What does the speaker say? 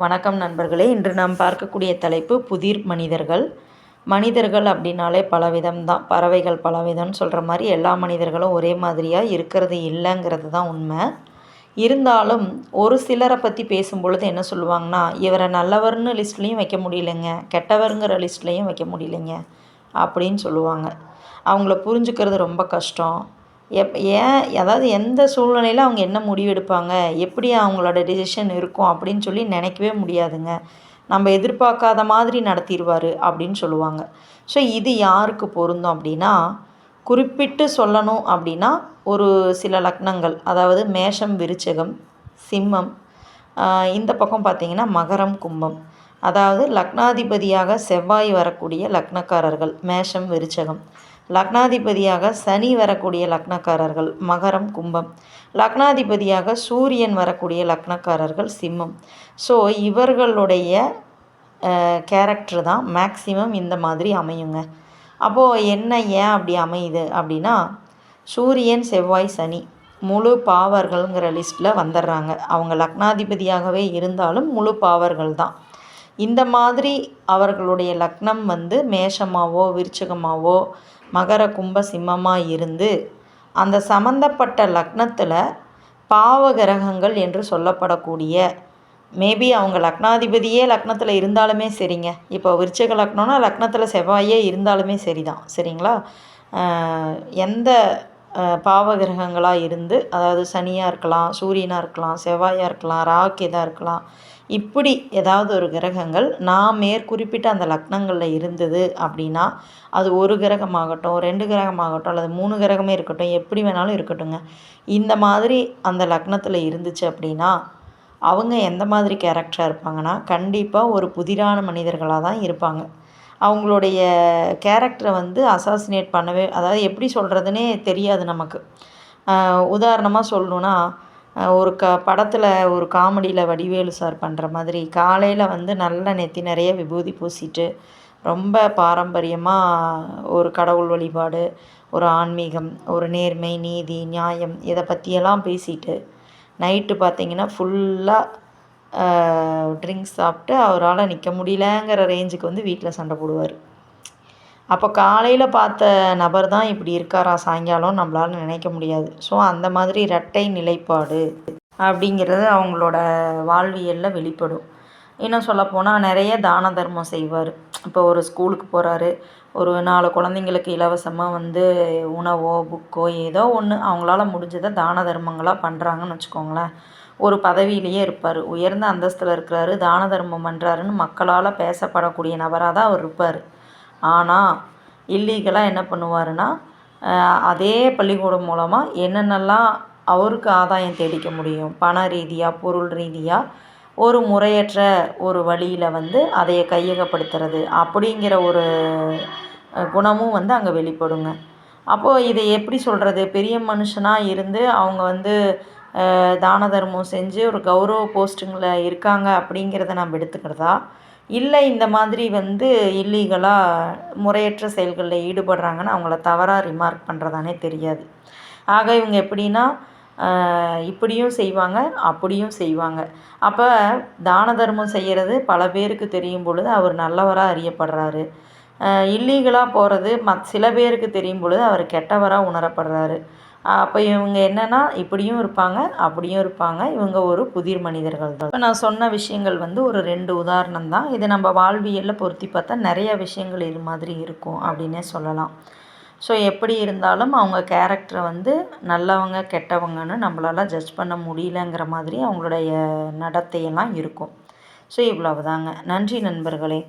வணக்கம் நண்பர்களே. இன்று நாம் பார்க்கக்கூடிய தலைப்பு புதிர் மனிதர்கள். மனிதர்கள் அப்படின்னாலே பலவிதம் தான். பறவைகள் பலவிதம்னு சொல்கிற மாதிரி எல்லா மனிதர்களும் ஒரே மாதிரியாக இருக்கிறது இல்லைங்கிறது தான் உண்மை. இருந்தாலும் ஒரு சிலரை பற்றி பேசும்பொழுது என்ன சொல்லுவாங்கன்னா, இவரை நல்லவர்னு லிஸ்ட்லேயும் வைக்க முடியலைங்க, கெட்டவருங்கிற லிஸ்ட்லேயும் வைக்க முடியலைங்க அப்படின்னு சொல்லுவாங்க. அவங்கள புரிஞ்சுக்கிறது ரொம்ப கஷ்டம். ஏன் அதாவது எந்த சூழ்நிலையில் அவங்க என்ன முடிவெடுப்பாங்க, எப்படி அவங்களோட டிசிஷன் இருக்கும் அப்படின்னு சொல்லி நினைக்கவே முடியாதுங்க. நம்ம எதிர்பார்க்காத மாதிரி நடத்திடுவார் அப்படின்னு சொல்லுவாங்க. ஸோ இது யாருக்கு பொருந்தும் அப்படின்னா, குறிப்பிட்டு சொல்லணும் அப்படின்னா ஒரு சில லக்னங்கள், அதாவது மேஷம், விருச்சகம், சிம்மம், இந்த பக்கம் பார்த்திங்கன்னா மகரம், கும்பம். அதாவது லக்னாதிபதியாக செவ்வாய் வரக்கூடிய லக்னக்காரர்கள் மேஷம், விருச்சகம். லக்னாதிபதியாக சனி வரக்கூடிய லக்னக்காரர்கள் மகரம், கும்பம். லக்னாதிபதியாக சூரியன் வரக்கூடிய லக்னக்காரர்கள் சிம்மம். ஸோ இவர்களுடைய கேரக்டர் தான் மேக்சிமம் இந்த மாதிரி அமையுங்க. அப்போது என்ன ஏன் அப்படி அமையுது அப்படின்னா, சூரியன், செவ்வாய், சனி முழு பாவர்கள்ங்கிற லிஸ்ட்டில் வந்துடுறாங்க. அவங்க லக்னாதிபதியாகவே இருந்தாலும் முழு பாவர்கள் தான். இந்த மாதிரி அவர்களுடைய லக்னம் மேஷமாவோ விருச்சகமாவோ மகர, கும்ப, சிம்மமாக இருந்து அந்த சம்மந்தப்பட்ட லக்னத்தில் பாவ கிரகங்கள் என்று சொல்லப்படக்கூடிய மேபி அவங்க லக்னாதிபதியே லக்னத்தில் இருந்தாலுமே சரிங்க. இப்போ விருச்சக லக்னம்னா லக்னத்தில் செவ்வாயே இருந்தாலுமே சரி தான், சரிங்களா? எந்த பாவ கிரகங்களாக இருந்து, அதாவது சனியாக இருக்கலாம், சூரியனாக இருக்கலாம், செவ்வாயாக இருக்கலாம், ராகுகேதா இருக்கலாம், இப்படி ஏதாவது ஒரு கிரகங்கள் நான் மேற்குறிப்பிட்ட அந்த லக்னங்களில் இருந்தது அப்படின்னா, அது ஒரு கிரகமாகட்டும், 2 கிரகமாகட்டும், அல்லது 3 கிரகமே இருக்கட்டும், எப்படி வேணாலும் இருக்கட்டுங்க. இந்த மாதிரி அந்த லக்னத்தில் இருந்துச்சு அப்படின்னா, அவங்க எந்த மாதிரி கேரக்டராக இருப்பாங்கன்னா, கண்டிப்பாக ஒரு புதிரான மனிதர்களாக தான் இருப்பாங்க. அவங்களுடைய கேரக்டரை அசாசினேட் பண்ணவே, அதாவது எப்படி சொல்கிறதுனே தெரியாது நமக்கு. உதாரணமாக சொல்லணுன்னா, ஒரு படத்தில் ஒரு காமெடியில் வடிவேலு சார் பண்ணுற மாதிரி காலையில் நல்ல நெத்தி நிறைய விபூதி பூசிட்டு ரொம்ப பாரம்பரியமாக ஒரு கடவுள் வழிபாடு, ஒரு ஆன்மீகம், ஒரு நேர்மை, நீதி, நியாயம் இதை பற்றியெல்லாம் பேசிட்டு நைட்டு பார்த்திங்கன்னா ஃபுல்லாக ட்ரிங்க்ஸ் சாப்பிட்டு அவரால் நிற்க முடியலங்கிற ரேஞ்சுக்கு வீட்டில் சண்டை போடுவார். அப்போ காலையில் பார்த்த நபர் தான் இப்படி இருக்காரா சாயங்காலம் நம்மளால் நினைக்க முடியாது. ஸோ அந்த மாதிரி இரட்டை நிலைப்பாடு அப்படிங்கிறது அவங்களோட வாழ்வியலில் வெளிப்படும். இன்னும் சொல்லப்போனால் நிறைய தான தர்மம் செய்வார். இப்போ ஒரு ஸ்கூலுக்கு போகிறாரு, ஒரு 4 குழந்தைங்களுக்கு இலவசமாக உணவோ புக்கோ ஏதோ ஒன்று அவங்களால முடிஞ்சதை தான தர்மங்களாக பண்ணுறாங்கன்னு வச்சுக்கோங்களேன். ஒரு பதவியிலேயே இருப்பார், உயர்ந்த அந்தஸ்தில் இருக்கிறாரு, தான தர்மம் பண்ணுறாருன்னு மக்களால் பேசப்படக்கூடிய நபராக தான் அவர் இருப்பார். ஆனால் இல்லீகலாக என்ன பண்ணுவாருன்னா, அதே பள்ளிக்கூடம் மூலமாக என்னென்னலாம் அவருக்கு ஆதாயம் தேடிக்க முடியும், பண ரீதியாக, பொருள் ரீதியாக, ஒரு முறையற்ற ஒரு வழியில் அதையை கையகப்படுத்துறது அப்படிங்கிற ஒரு குணமும் அங்கே வெளிப்படுங்க. அப்போது இதை எப்படி சொல்கிறது, பெரிய மனுஷனாக இருந்து அவங்க தான தர்மம் செஞ்சு ஒரு கௌரவ போஸ்ட்டுங்களில் இருக்காங்க அப்படிங்கிறத நம்ம எடுத்துக்கிறதா, இல்லை இந்த மாதிரி இல்லீகலாக முறையற்ற செயல்களில் ஈடுபடுறாங்கன்னு அவங்கள தவறாக ரிமார்க் பண்ணுறதானே தெரியாது. ஆக இவங்க எப்படின்னா, இப்படியும் செய்வாங்க, அப்படியும் செய்வாங்க. அப்போ தான தர்மம் செய்கிறது பல பேருக்கு தெரியும் பொழுது அவர் நல்லவராக அறியப்படுறாரு. இல்லீகலாக போகிறது சில பேருக்கு தெரியும் பொழுது அவர் கெட்டவராக உணரப்படுறாரு. அப்போ இவங்க என்னென்னா இப்படியும் இருப்பாங்க, அப்படியும் இருப்பாங்க. இவங்க ஒரு புதிர் மனிதர்கள் தான். இப்போ நான் சொன்ன விஷயங்கள் ஒரு 2 உதாரணம் தான். இது நம்ம வாழ்வியலில் பொருத்தி பார்த்தா நிறைய விஷயங்கள் இது மாதிரி இருக்கும் அப்படின்னே சொல்லலாம். ஸோ எப்படி இருந்தாலும் அவங்க கேரக்டரை நல்லவங்க கெட்டவங்கன்னு நம்மளால் ஜட்ஜ் பண்ண முடியலங்கிற மாதிரி அவங்களுடைய நடத்தையெல்லாம் இருக்கும். ஸோ இவ்வளவுதாங்க. நன்றி நண்பர்களே.